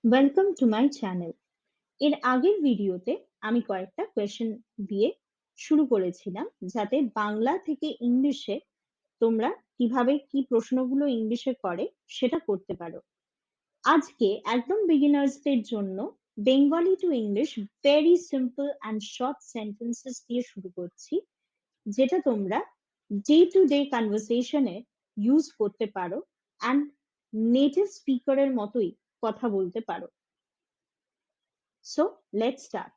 Welcome to my channel. এর আগের ভিডিওতে আমি কয়েকটা কোয়েশ্চেন দিয়ে শুরু করেছিলাম যাতে বাংলা থেকে ইংলিশে তোমরা কিভাবে কি প্রশ্নগুলো ইংলিশে করে সেটা করতে পারো। আজকে একদম বিগিনার্সদের জন্য Bengali to English very simple and short sentences দিয়ে শুরু করছি, যেটা তোমরা ডে টু ডে কনভারসেশনে ইউজ করতে পারো অ্যান্ড নেটিভ স্পিকারের মতোই কথা বলতে পারো। So let's start.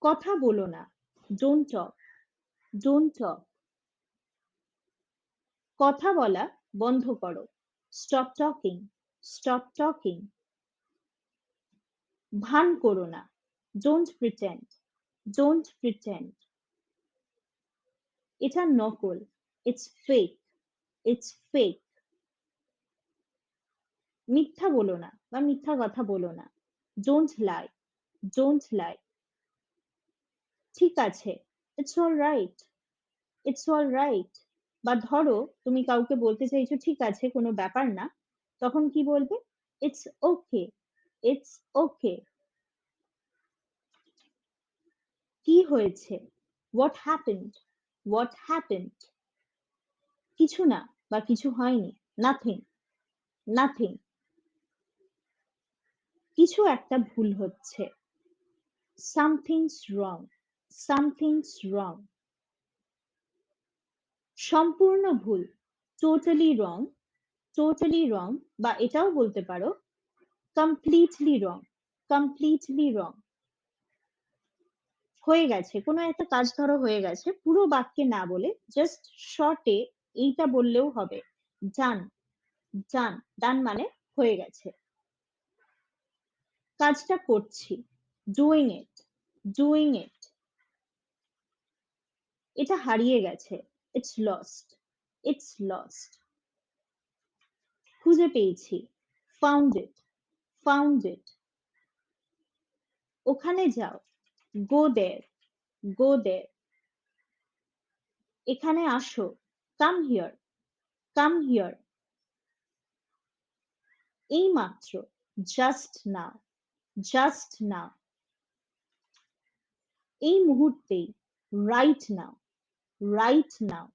কথা বলো না, ডোন্ট টক, ডোন্ট টক। কথা বলা বন্ধ করো, স্টপ টকিং, স্টপ টকিং। ভান করো না, ডোন্ট প্রিটেন্ড, ডোন্ট প্রিটেন্ড। এটা নকল, ইটস ফেক, ইটস ফেক। মিথ্যা বলো না বা মিথ্যা কথা বলো না, ডোন্ট লাই, ডোন্ট লাই। ঠিক আছে, it's all right, it's all right. বা ধরো তুমি কাউকে বলতে চাইছো ঠিক আছে কোনো ব্যাপার না, তখন কি বলবে? It's okay, it's okay. কি হয়েছে? What happened, what happened. কিছু না বা কিছু হয়নি, নাথিং, নাথিং। কিছু একটা ভুল হচ্ছে, সামথিংস রং, সামথিংস রং। সম্পূর্ণ ভুল, টোটালি রং, টোটালি রং। বা এটাও বলতে পারো কমপ্লিটলি রং, কমপ্লিটলি রং। হয়ে গেছে, কোনো একটা কাজ ধরো হয়ে গেছে, পুরো বাক্যে না বলে জাস্ট শর্টে এইটা বললেও হবে, ডান, ডান। ডান মানে হয়ে গেছে। কাজটা করছি, ডুইং ইট, ডুইং ইট। এটা হারিয়ে গেছে, ইটস লস্ট, ইটস লস্ট। খুঁজে পেয়েছি, ফাউন্ড ইট, ফাউন্ড ইট। ওখানে যাও, গো দেয়ার, গো দেয়ার। এখানে আসো, কাম হিয়ার, কাম হিয়ার। এই মাত্র, জাস্ট নাও, জাস্ট নাও। এই মুহূর্তেই, রাইট নাও, রাইট নাও।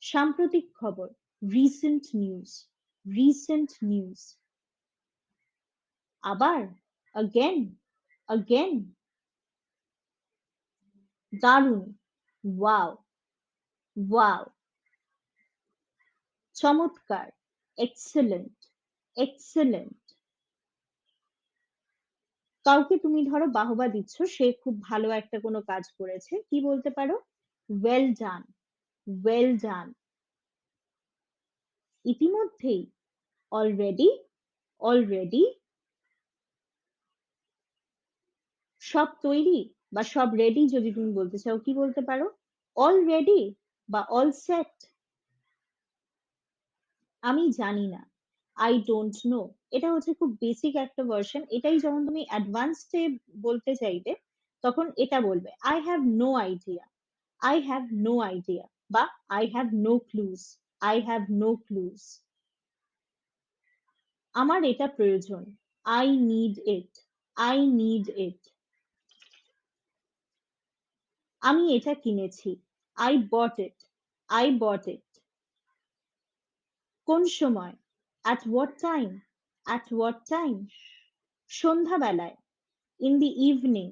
সাম্প্রতিক খবর, রিসেন্ট নিউজ, রিসেন্ট নিউজ। আবার, again, again। দারুণ, ওয়াও, ওয়াও। চমৎকার, এক্সেলেন্ট, এক্সেলেন্ট। কাউকে তুমি ধরো বাহবা দিচ্ছ, সে খুব ভালো একটা কোনো কাজ করেছে, কি বলতে পারো? Well done, well done. ইতিমধ্যেই, অলরেডি, অলরেডি। সব তৈরি বা সব রেডি যদি তুমি বলতে চাও, কি বলতে পারো? অল রেডি বা অল সেট। আমি জানি না, আই ডোন্ট নো। এটা হচ্ছে খুব বেসিক একটা ভার্সন। এটাই যখন তুমি অ্যাডভান্সডে বলতে চাইবে, তখন এটা বলবে I have no idea, I have no idea. বা I have no clues, I have no clues. আমার এটা প্রয়োজন, I need it, I need it. আমি এটা কিনেছি, I bought it, I bought ইট। কোন সময়? at what time, at what time। সন্ধ্যাবেলায়, in the evening,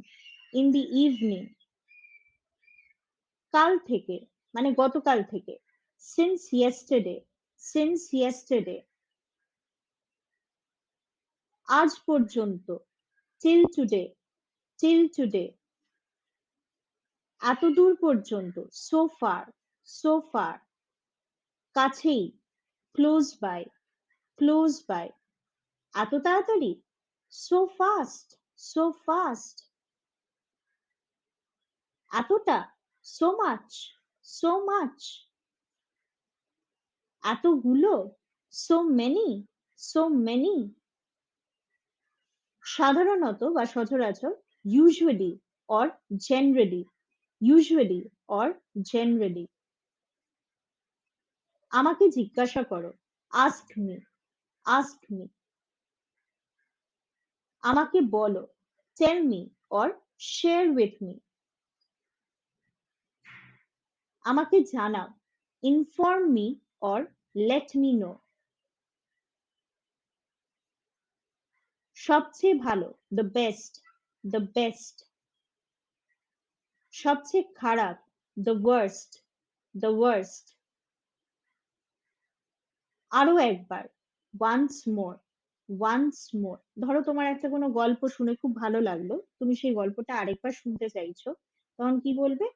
in the evening। কাল থেকে মানে গতকাল থেকে, since yesterday, since yesterday। আজ পর্যন্ত, till today, till today। এত দূর পর্যন্ত, so far, so far। কাছেই, close by, close by। এত তাড়াতাড়ি, so fast, so fast। এতটা, so much, so much। এতগুলো, so many, so many। সাধারণত বা সচরাচর, usually or generally, usually or generally। আমাকে জিজ্ঞাসা করো, ask me, ask me. আমাকে বলো, tell me or share with me. আমাকে জানাও, inform me or let me know. সবচেয়ে ভালো, the best, the best. সবচেয়ে খারাপ, the worst, the worst. আরো একবার, once more, once more. ধরো তোমার একটা কোনো গল্প শুনে খুব ভালো লাগলো, তুমি সেই গল্পটা আরেকবার শুনতে চাইছো, তখন কি বলবে?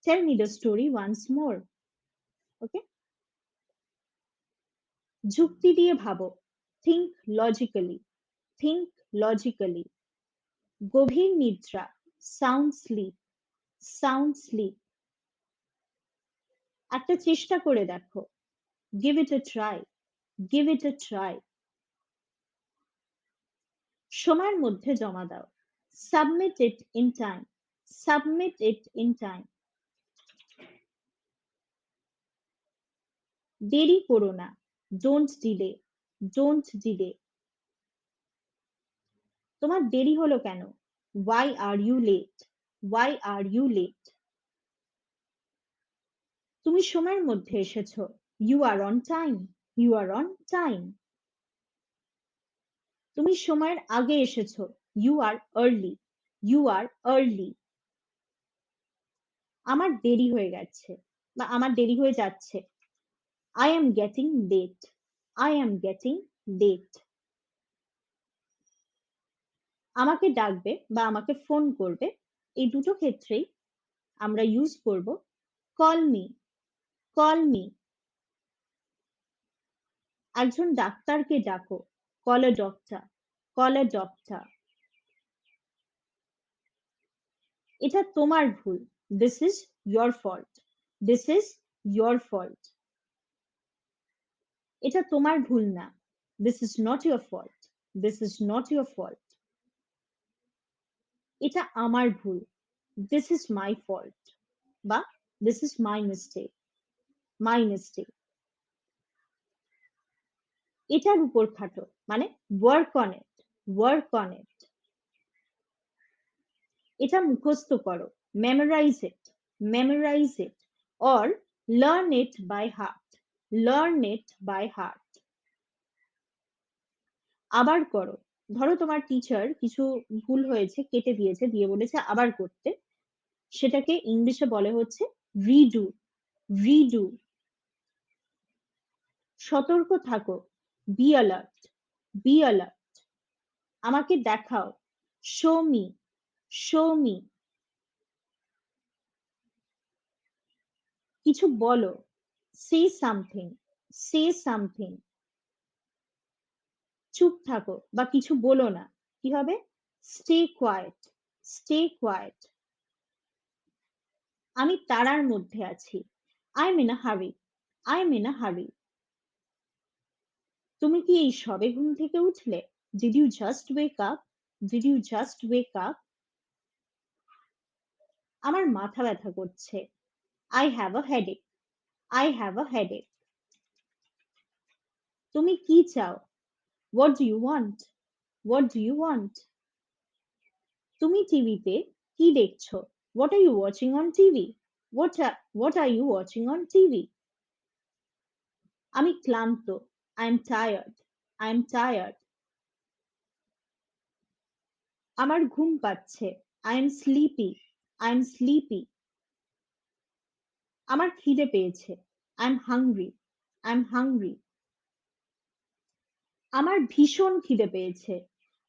tell me the story once more. ওকে, যুক্তি দিয়ে ভাবো, think logically, think logically. গভীর নিদ্রা, sound sleep, sound sleep. একটা চেষ্টা করে দেখো, give it a try, give it a try. সময়ের মধ্যে জমা দাও, submit it in time, submit it in time. দেরি করো না, don't delay, don't delay. তোমার দেরি হলো কেন? why are you late, why are you late? তুমি সময়ের মধ্যে এসেছো, you are on time, you are on time. তুমি সময়ের আগে এসেছো, you are early, you are early. আমার দেরি হয়ে গেছে বা আমার দেরি হয়ে যাচ্ছে, I am getting late, I am getting late. আমাকে ডাকবে বা আমাকে ফোন করবে, এই দুটো ক্ষেত্রেই আমরা ইউজ করব call me, call me. একজন ডাক্তারকে ডাকো, call a doctor, call a doctor. এটা তোমার ভুল, this is your fault, this is your fault. এটা তোমার ভুল না, this is not your fault, this is not your fault. এটা আমার ভুল, this is my fault বা this is my mistake, my mistake. এটার উপর খাটো মানে work on it, work on it. এটা মুখস্থ করো, memorize it, memorize it or learn it by heart, learn it by heart. আবার করো, ধরো তোমার টিচার কিছু ভুল হয়েছে কেটে দিয়েছে, দিয়ে বলেছে আবার করতে, সেটাকে ইংলিশে বলে হচ্ছে redo, redo. সতর্ক থাকো, be alert, be alert. আমাকে দেখাও, show me, show me. কিছু বলো, say something, say something. চুপ থাকো বা কিছু বলো না, কি হবে? stay quiet, stay quiet. আমি তাড়ার মধ্যে আছি, I'm in a hurry, I'm in a hurry. তুমি কি এই সবে ঘুম থেকে উঠলে? Did you just wake up, did you just wake up? আমার মাথা ব্যথা করছে, I have a headache, I have a headache. তুমি কি চাও? What do you want, what do you want? তুমি টিভিতে কি দেখছো? What are you watching on TV, what are you watching on TV? আমি ক্লান্ত, I am tired, I am tired. আমার ঘুম পাচ্ছে, I am sleepy, I am sleepy. আমার খিদে পেয়েছে, I am hungry, I am hungry. আমার ভীষণ খিদে পেয়েছে,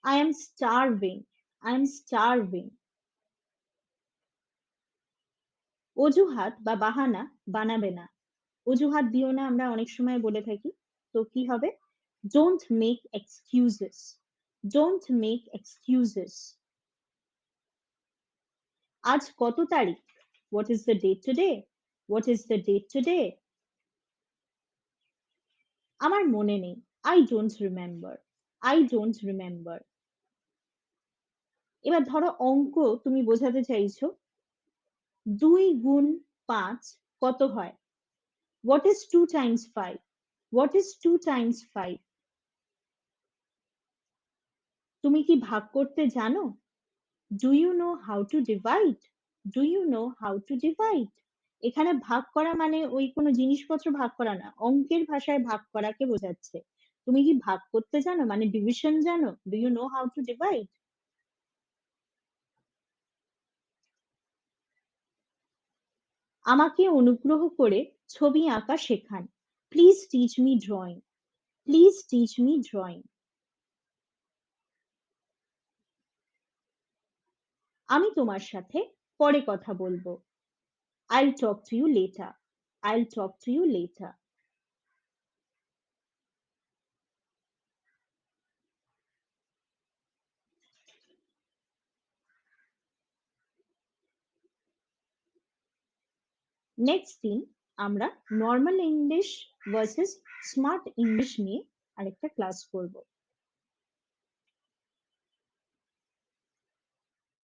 I am starving, I am starving. অজুহাত বা বাহানা বানাবে না, অজুহাত দিও না আমরা অনেক সময় বলে থাকি, তো কি হবে? Don't make excuses, don't make excuses. আজ কত তারিখ? What is the date today, what is the date today? আমার মনে নেই, I don't remember, I don't remember. এবার ধরো অঙ্ক তুমি বোঝাতে চাইছো, 2 গুণ 5 কত হয়? What is 2 times 5? What is 2 times 5? তুমি কি ভাগ করতে জানো? Do you know how to divide? Do you know how to divide? এখানে ভাগ করা মানে ওই কোনো জিনিসপত্র ভাগ করা না, অঙ্কের ভাষায় ভাগ করাকে বোঝাচ্ছে। তুমি কি ভাগ করতে জানো মানে ডিভিশন জানো? Do you know how to divide? আমাকে অনুগ্রহ করে ছবি আঁকা শেখান। Please teach me drawing. Please teach me drawing. আমি তোমার সাথে পরে কথা বলবো। I'll talk to you later. I'll talk to you later. Next দিন আমরা normal English versus smart English নিয়ে আরেকটা ক্লাস করব।